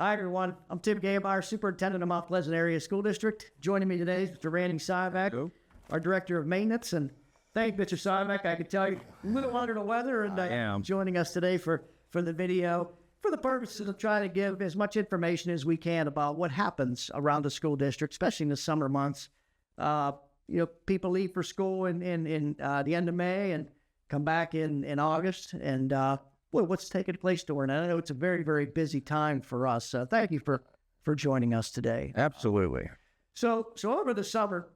Hi, everyone. I'm Tim Gaymeyer, Superintendent of Mount Pleasant Area School District. Joining me today is Mr. Randy Syvac, our Director of Maintenance. And thank you, Mr. Syvac. I can tell you a little under the weather, and I am joining us today for the video for the purposes of trying to give as much information as we can about what happens around the school district, especially in the summer months. People leave for school in the end of May and come back in August, and what's taking place during that? I know it's a very, very busy time for us. Thank you for joining us today. Absolutely. So over the summer,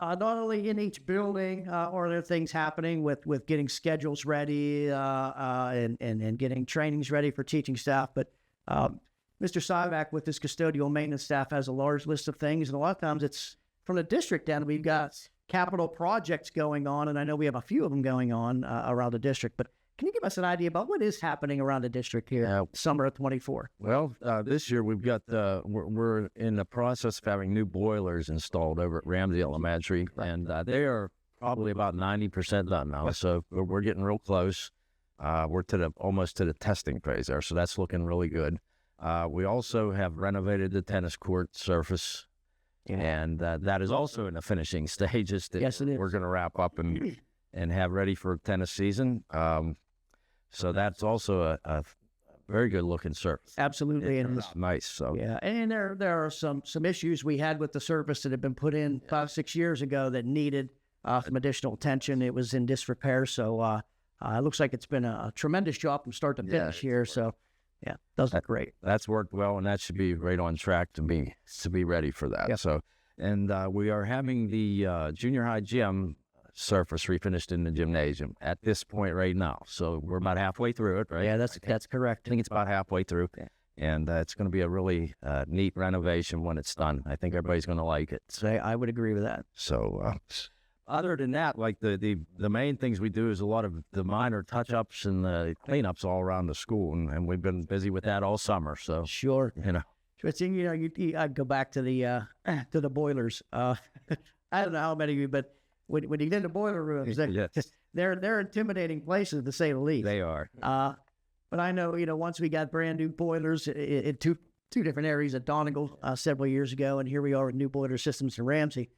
not only in each building are there things happening with getting schedules ready and getting trainings ready for teaching staff, but Mr. Syvac with his custodial maintenance staff has a large list of things, and a lot of times it's from the district down. We've got capital projects going on, and I know we have a few of them going on around the district, but can you give us an idea about what is happening around the district here, summer of 24? Well, this year we've got we're in the process of having new boilers installed over at Ramsey Elementary, and they are probably about 90% done now. So we're getting real close. We're almost to the testing phase there, so that's looking really good. We also have renovated the tennis court surface, and that is also in the finishing stages. Yes, it is. We're going to wrap up and have ready for tennis season. So that's also a very good looking surface. Absolutely. It's nice. So yeah, and there are some issues we had with the surface that had been put in 5-6 years ago that needed some additional attention. It was in disrepair, so it looks like it's been a tremendous job from start to finish here. So yeah, does look great. That's worked well, and that should be right on track to be ready for that. Yep. So, and we are having the junior high gym surface refinished in the gymnasium at this point right now. So we're about halfway through it, right? Yeah, that's correct. I think it's about halfway through. Okay. And it's going to be a really neat renovation when it's done. I think everybody's going to like it. So I would agree with that. So other than that, like the main things we do is a lot of the minor touch-ups and the cleanups all around the school, and we've been busy with that all summer. So sure, But I'd go back to the boilers. I don't know how many of you, but when you get in the boiler rooms, they're intimidating places, to say the least. They are. But I know, once we got brand new boilers in two different areas at Donegal several years ago, and here we are with new boiler systems in Ramsey,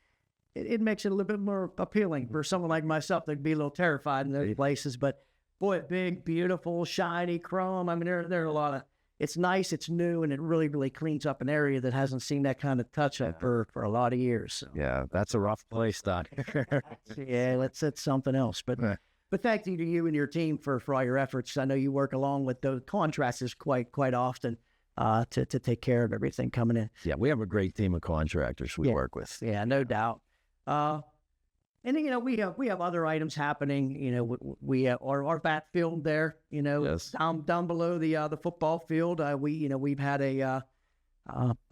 it makes it a little bit more appealing for someone like myself that'd be a little terrified in those places. But boy, big, beautiful, shiny chrome. I mean, there are a lot of. It's nice, it's new, and it really, really cleans up an area that hasn't seen that kind of touch-up for a lot of years. So. Yeah, that's a rough place, Doc. Yeah, that's something else. But thank you to you and your team for all your efforts. I know you work along with the contractors quite often to take care of everything coming in. Yeah, we have a great team of contractors we work with. Yeah, no doubt. And then, we have other items happening. We have our bat field there. Yes. down below the football field. We've had a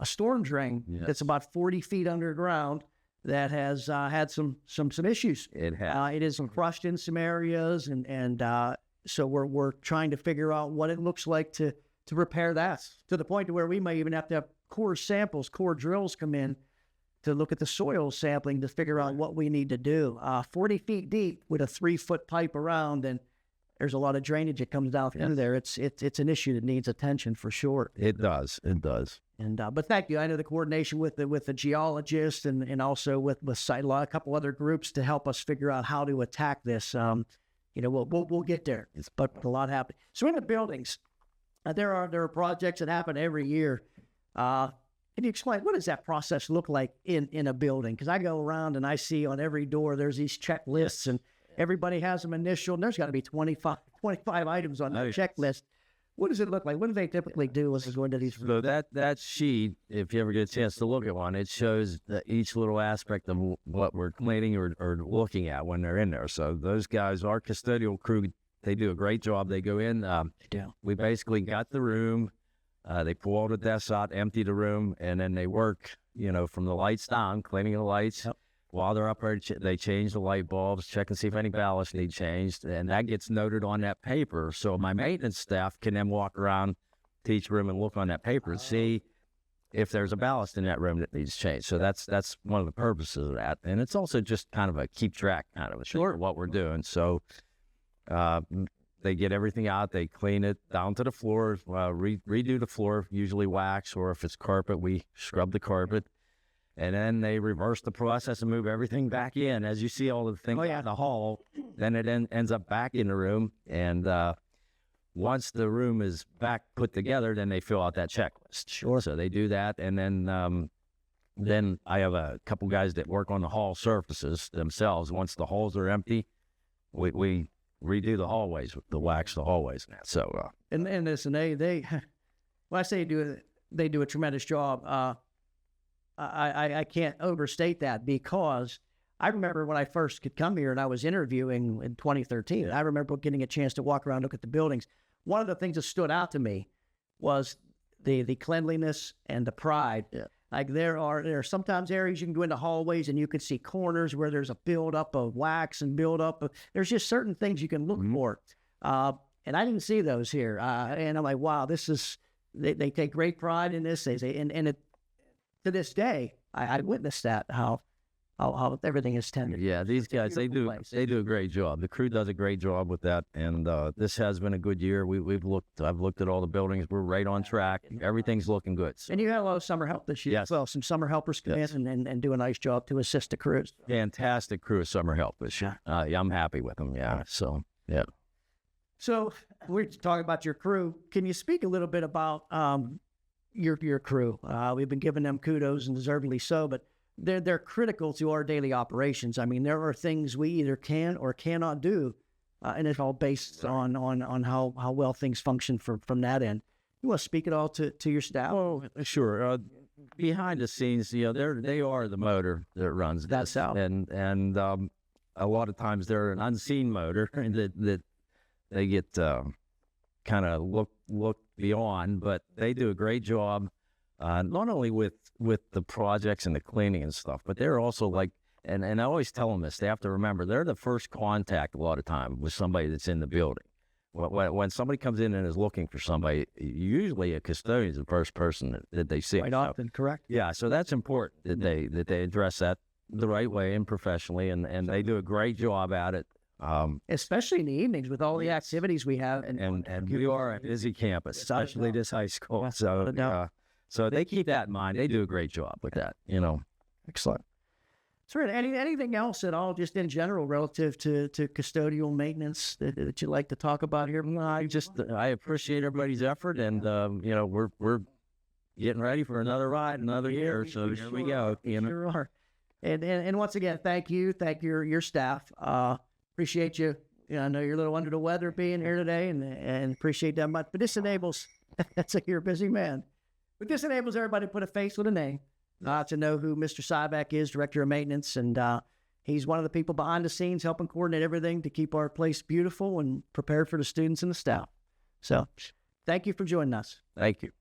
storm drain that's about 40 feet underground that has had some issues. It has. It is crushed in some areas, and so we're trying to figure out what it looks like to repair that, to the point to where we may even have to have core drills come in to look at the soil sampling to figure out what we need to do. 40 feet deep with a 3-foot pipe around, and there's a lot of drainage that comes down through there. It's an issue that needs attention for sure. It does. And but thank you. I know the coordination with the geologist and also with a couple other groups to help us figure out how to attack this. We'll get there. But a lot happening. So in the buildings, there are projects that happen every year. Can you explain, what does that process look like in a building? Because I go around and I see on every door there's these checklists, and everybody has them initialed, and there's got to be 25 items on that checklist. What does it look like? What do they typically do as they go into these rooms? So that sheet, if you ever get a chance to look at one, it shows each little aspect of what we're cleaning or looking at when they're in there. So those guys, our custodial crew, they do a great job. They go in. We basically got the room. They pull all the desks out, empty the room, and then they work, from the lights down, cleaning the lights. Yep. While they're up there, they change the light bulbs, check and see if any ballast need changed, and that gets noted on that paper. So my maintenance staff can then walk around to each room and look on that paper and see if there's a ballast in that room that needs changed. So that's one of the purposes of that. And it's also just kind of a keep track kind of a thing of what we're doing. So they get everything out. They clean it down to the floor, redo the floor, usually wax, or if it's carpet, we scrub the carpet. And then they reverse the process and move everything back in. As you see all the things in the hall, then it ends up back in the room. And once the room is back put together, then they fill out that checklist. Sure. So they do that. And then I have a couple guys that work on the hall surfaces themselves. Once the halls are empty, we redo the hallways, the wax the hallways. So and listen, they when I say they do a tremendous job. I can't overstate that, because I remember when I first could come here and I was interviewing in 2013. I remember getting a chance to walk around, look at the buildings. One of the things that stood out to me was the cleanliness and the pride. Yeah. Like there are sometimes areas you can go into hallways and you can see corners where there's a buildup of wax and buildup of, there's just certain things you can look for. And I didn't see those here. And I'm like, wow, this is, they take great pride in this. They say, and it, to this day, I witnessed that, how everything is tended. yeah, these guys, they do a great job. The crew does a great job with that, and this has been a good year. I've looked at all the buildings. We're right on track. Everything's looking good. So. And you had a lot of summer help this year as well. Some summer helpers come in and do a nice job to assist the crews. Fantastic crew of summer help this year. Yeah, I'm happy with them. Yeah, so yeah. So we're talking about your crew. Can you speak a little bit about your crew? We've been giving them kudos, and deservedly so, but they're critical to our daily operations. I mean, there are things we either can or cannot do, and it's all based on how well things function from that end. You want to speak at all to your staff? Oh, sure. Behind the scenes, they are the motor that runs That's this. how. And a lot of times they're an unseen motor that they get kind of look beyond, but they do a great job. Not only with the projects and the cleaning and stuff, but they're also like, and I always tell them this, they have to remember, they're the first contact a lot of time with somebody that's in the building. When somebody comes in and is looking for somebody, usually a custodian is the first person that they see. Quite often, correct? Yeah, so that's important that they address that the right way and professionally, and they do a great job at it. Especially in the evenings with all the activities we have. And we are a busy campus, especially this high school. So they keep that in mind. They do a great job with that, Excellent. So, anything else at all, just in general, relative to custodial maintenance that you'd like to talk about here? I appreciate everybody's effort, and we're getting ready for another ride, another year. So here we go. Sure are. And once again, thank your staff. Appreciate you. I know you're a little under the weather being here today, and appreciate that much. But this enables, that's you're a busy man. But this enables everybody to put a face with a name, to know who Mr. Syback is, Director of Maintenance. And he's one of the people behind the scenes helping coordinate everything to keep our place beautiful and prepared for the students and the staff. So thank you for joining us. Thank you.